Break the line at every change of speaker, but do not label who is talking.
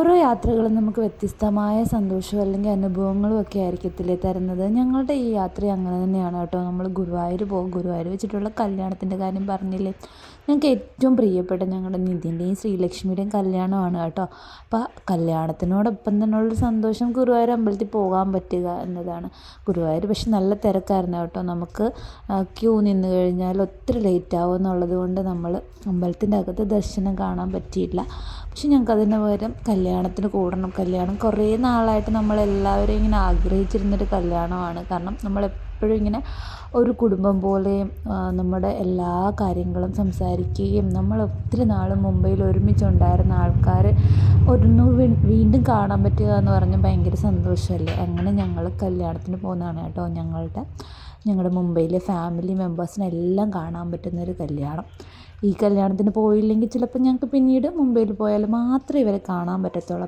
ഓരോ യാത്രകളും നമുക്ക് വ്യത്യസ്തമായ സന്തോഷവും അല്ലെങ്കിൽ അനുഭവങ്ങളും ഒക്കെ ആയിരിക്കത്തില്ലേ തരുന്നത്. ഞങ്ങളുടെ ഈ യാത്ര അങ്ങനെ തന്നെയാണ് കേട്ടോ. നമ്മൾ ഗുരുവായൂർ പോകും. ഗുരുവായൂർ വെച്ചിട്ടുള്ള കല്യാണത്തിൻ്റെ കാര്യം പറഞ്ഞില്ലേ, ഞങ്ങൾക്ക് ഏറ്റവും പ്രിയപ്പെട്ട ഞങ്ങളുടെ നിധിൻ്റെയും ശ്രീലക്ഷ്മിയുടെയും കല്യാണമാണ് കേട്ടോ. അപ്പോൾ കല്യാണത്തിനോടൊപ്പം തന്നെയുള്ളൊരു സന്തോഷം ഗുരുവായൂർ അമ്പലത്തിൽ പോകാൻ പറ്റുക എന്നതാണ്. ഗുരുവായൂർ പക്ഷെ നല്ല തിരക്കായിരുന്നു കേട്ടോ. നമുക്ക് ക്യൂ നിന്ന് കഴിഞ്ഞാൽ ഒത്തിരി ലേറ്റ് ആവും എന്നുള്ളത് കൊണ്ട് നമ്മൾ അമ്പലത്തിൻ്റെ അകത്ത് ദർശനം കാണാൻ പറ്റിയില്ല. പക്ഷെ ഞങ്ങൾക്ക് അതിന് പകരം കല്യാണത്തിന് കൂടണം. കല്യാണം കുറേ നാളായിട്ട് നമ്മളെല്ലാവരും ഇങ്ങനെ ആഗ്രഹിച്ചിരുന്നൊരു കല്യാണമാണ്. കാരണം നമ്മളെപ്പോഴും ഇങ്ങനെ ഒരു കുടുംബം പോലെയും നമ്മുടെ എല്ലാ കാര്യങ്ങളും സംസാരിക്കുകയും നമ്മൾ ഒത്തിരി നാൾ മുംബൈയിൽ ഒരുമിച്ചുണ്ടായിരുന്ന ആൾക്കാർ വീണ്ടും കാണാൻ പറ്റുക എന്ന് പറഞ്ഞാൽ ഭയങ്കര സന്തോഷമല്ലേ. അങ്ങനെ ഞങ്ങൾ കല്യാണത്തിന് പോകുന്നതാണ് കേട്ടോ. ഞങ്ങളുടെ മുംബൈയിലെ ഫാമിലി മെമ്പേഴ്സിനെല്ലാം കാണാൻ പറ്റുന്നൊരു കല്യാണം. ഈ കല്യാണത്തിന് പോയില്ലെങ്കിൽ ചിലപ്പോൾ ഞങ്ങൾക്ക് പിന്നീട് മുംബൈയിൽ പോയാൽ മാത്രമേ ഇവരെ കാണാൻ പറ്റത്തുള്ളൂ.